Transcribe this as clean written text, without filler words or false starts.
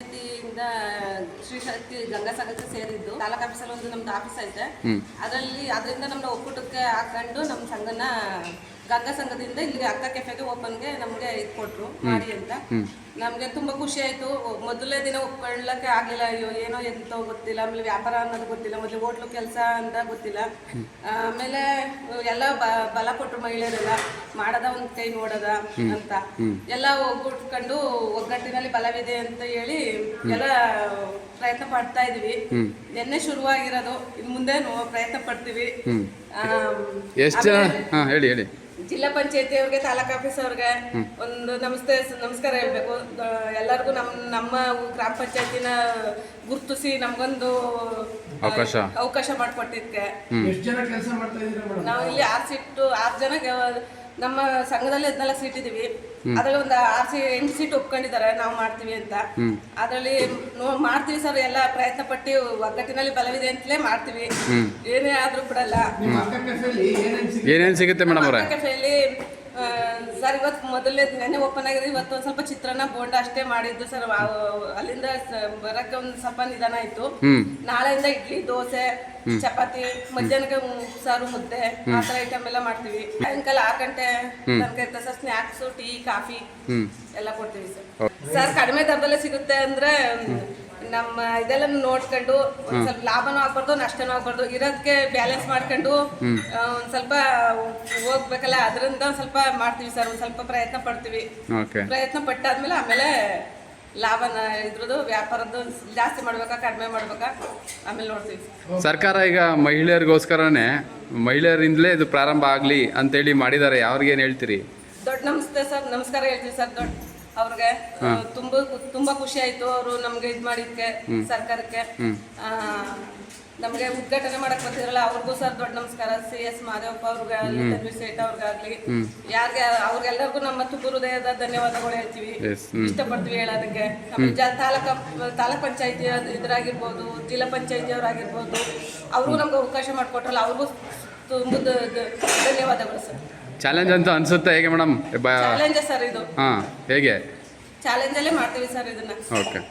ಇಂದ ಶ್ರೀ ಶಕ್ತಿ ಗಂಗಾ ಸಂಘಕ್ಕೆ ಸೇರಿದ್ದು ತಾಲೂಕು ಆಫೀಸಲ್ಲಿ ಒಂದು ನಮ್ದು ಆಫೀಸ್ ಐತೆ. ಅದರಿಂದ ನಮ್ಮನ್ನ ಒಕ್ಕೂಟಕ್ಕೆ ಹಾಕೊಂಡು ನಮ್ಮ ಸಂಘನ ಗಂಗಾ ಸಂಘದಿಂದ ಇಲ್ಲಿಗೆ ಅಕ್ಕ ಕೆಫೆಗೆ ಓಪನ್ಗೆ ನಮಗೆ ಇದು ಕೊಟ್ರು ಮಾಡಿ ಅಂತ. ನಮಗೆ ತುಂಬಾ ಖುಷಿ ಆಯ್ತು. ಮೊದಲನೇ ದಿನ ಒಪ್ಕೊಳ್ಳಕ್ಕೆ ಆಗಲಿಲ್ಲ. ಅಯ್ಯೋ ಏನೋ ಎಂತ ಗೊತ್ತಿಲ್ಲ, ಆಮೇಲೆ ವ್ಯಾಪಾರ ಅನ್ನೋದು ಗೊತ್ತಿಲ್ಲ, ಮೊದಲು ಹೋಟ್ಲು ಕೆಲಸ ಅಂತ ಗೊತ್ತಿಲ್ಲ. ಆಮೇಲೆ ಎಲ್ಲ ಬಲ ಕೊಟ್ಟರು ಮಹಿಳೆಯರೆಲ್ಲ ಮಾಡದ ಒಂದು ಕೈ ನೋಡದ ಅಂತ ಎಲ್ಲ ಒಗ್ಗೂಡ್ಕೊಂಡು ಒಗ್ಗಟ್ಟಿನಲ್ಲಿ ಬಲವಿದೆ ಅಂತ ಹೇಳಿ ಎಲ್ಲ ಪ್ರಯತ್ನ ಪಡ್ತಾ ಇದೀವಿ. ನಿನ್ನೆ ಶುರುವಾಗಿರೋದು, ಇನ್ನು ಮುಂದೆ ಪ್ರಯತ್ನ ಪಡ್ತೀವಿ. ಹೇಳಿ ಜಿಲ್ಲಾ ಪಂಚಾಯತಿ ಅವ್ರಿಗೆ, ತಾಲೂಕು ಆಫೀಸ್ ಅವ್ರಿಗೆ ಒಂದು ನಮಸ್ಕಾರ ಹೇಳ್ಬೇಕು. ಎಲ್ಲರಿಗೂ ನಮ್ಮ ಗ್ರಾಮ ಪಂಚಾಯತಿನ ಗುರುತಿಸಿ ನಮ್ಗೊಂದು ಅವಕಾಶ ಮಾಡಿಕೊಟ್ಟಿದ್ಕೆ. ನಾವು ಇಲ್ಲಿ 6 ಜನ ನಮ್ಮ ಸಂಘದಲ್ಲಿ 14 ಸೀಟ್ ಇದೀವಿ. ಅದ್ರಲ್ಲಿ ಒಂದು 8 ಸೀಟ್ ಒಪ್ಕೊಂಡಿದ್ದಾರೆ ನಾವು ಮಾಡ್ತೀವಿ ಅಂತ. ಅದ್ರಲ್ಲಿ ಮಾಡ್ತೀವಿ ಸರ್, ಎಲ್ಲ ಪ್ರಯತ್ನ ಪಟ್ಟು ಒಗ್ಗಟ್ಟಿನಲ್ಲಿ ಬಲವಿದೆ ಅಂತಲೇ ಮಾಡ್ತೀವಿ. ಏನೇ ಆದ್ರೂ ಬಿಡಲ್ಲ. ಏನೇನ್ ಸಿಗುತ್ತೆ ಮೇಡಮ್ ಅವರೇ ಕೆಫೆಯಲ್ಲಿ? ಸರ್ ಇವತ್ತು ಮೊದಲನೇ ನೆನ್ನೆ ಓಪನ್ ಆಗಿದೆ. ಇವತ್ತು ಒಂದು ಸ್ವಲ್ಪ ಚಿತ್ರಾನ್ನ ಬೋಂಡ ಅಷ್ಟೇ ಮಾಡಿದ್ದು ಸರ್. ಅಲ್ಲಿಂದ ಬರಕ್ಕೆ ಒಂದು ಸ್ವಲ್ಪ ನಿಧಾನ ಆಯ್ತು. ನಾಳೆಯಿಂದ ಇಡ್ಲಿ, ದೋಸೆ, ಚಪಾತಿ, ಮಧ್ಯಾಹ್ನಕ್ಕೆ ಸಾರು, ಮುದ್ದೆ, ಆ ಥರ ಐಟಮ್ ಎಲ್ಲ ಮಾಡ್ತೀವಿ. ಸಾಯಂಕಾಲ 6 ಗಂಟೆ ತನಕ ಸರ್ ಸ್ನ್ಯಾಕ್ಸು, ಟೀ, ಕಾಫಿ ಎಲ್ಲ ಕೊಡ್ತೀವಿ ಸರ್. ಸರ್ ಕಡಿಮೆ ದರದಲ್ಲೇ ಸಿಗುತ್ತೆ ಅಂದ್ರೆ ನಮ್ಮ ಇದೆಲ್ಲ ನೋಡ್ಕೊಂಡು ಒಂದ್ ಸ್ವಲ್ಪ ಲಾಭನೂ ಆಗ್ಬಾರ್ದು, ನಷ್ಟನೂ ಆಗ್ಬಾರ್ದು, ಇರೋದಕ್ಕೆ ಬ್ಯಾಲೆನ್ಸ್ ಮಾಡ್ಕೊಂಡು ಒಂದ್ ಸ್ವಲ್ಪ ಹೋಗ್ಬೇಕಲ್ಲ, ಅದರಿಂದ ಒಂದ್ ಸ್ವಲ್ಪ ಮಾಡ್ತೀವಿ ಸರ್. ಒಂದ್ ಸ್ವಲ್ಪ ಪ್ರಯತ್ನ ಪಡ್ತೀವಿ. ಪ್ರಯತ್ನ ಪಟ್ಟಾದ್ಮೇಲೆ ಆಮೇಲೆ ಲಾಭನ ಇದ್ರದ್ದು ವ್ಯಾಪಾರದ್ದು ಜಾಸ್ತಿ ಮಾಡ್ಬೇಕಾ ಕಡಿಮೆ ಮಾಡ್ಬೇಕಾ ಆಮೇಲೆ ನೋಡ್ತೀವಿ. ಸರ್ಕಾರ ಈಗ ಮಹಿಳೆಯರಿಗೋಸ್ಕರನೇ ಮಹಿಳೆಯರಿಂದಲೇ ಇದು ಪ್ರಾರಂಭ ಆಗ್ಲಿ ಅಂತೇಳಿ ಮಾಡಿದ್ದಾರೆ. ಅವ್ರಿಗೇನು ಹೇಳ್ತೀರಿ? ದೊಡ್ಡ ನಮಸ್ಕಾರ ಹೇಳ್ತೀವಿ ಸರ್. ಅವ್ರಿಗೆ ತುಂಬಾ ಖುಷಿ ಆಯ್ತು. ಅವರು ನಮ್ಗೆ ಇದ್ ಮಾಡಿದ್ಕೆ, ಸರ್ಕಾರಕ್ಕೆ ನಮ್ಗೆ ಉದ್ಘಾಟನೆ ಮಾಡಕ್ ಬರ್ತಿದ್ರಲ್ಲ ಅವ್ರಿಗೂ ಸರ್ ದೊಡ್ಡ ನಮಸ್ಕಾರ. CS ಮಾದೇವಪ್ಪ ಅವ್ರಿಗಾಗ್ಲಿ, ತನ್ವಿ ಸೇಠ ಅವ್ರಿಗಾಗ್ಲಿ, ಅವ್ರಿಗೆಲ್ಲರಿಗೂ ನಮ್ಮ ತುಂಬ ಹೃದಯದ ಧನ್ಯವಾದಗಳು ಹೇಳ್ತೀವಿ, ಇಷ್ಟಪಡ್ತೀವಿ ಹೇಳೋದಕ್ಕೆ. ತಾಲೂಕ್ ಪಂಚಾಯತಿ ಇದ್ರಾಗಿರ್ಬೋದು, ಜಿಲ್ಲಾ ಪಂಚಾಯತಿ ಅವ್ರಾಗಿರ್ಬೋದು, ಅವ್ರಿಗೂ ನಮ್ಗೆ ಅವಕಾಶ ಮಾಡಿಕೊಟ್ರಲ್ಲ, ಅವ್ರಿಗೂ ತುಂಬ ಧನ್ಯವಾದಗಳು ಸರ್. ಚಾಲೆಂಜ್ ಅಂತ ಅನ್ಸುತ್ತೆ ಹೇಗೆ ಮೇಡಮ್? ಚಾಲೆಂಜ್ ಸರ್ ಇದು. ಹೇಗೆ ಚಾಲೆಂಜ್ ಅಲ್ಲೇ ಮಾಡ್ತೀವಿ ಸರ್ ಇದನ್ನ. ಓಕೆ.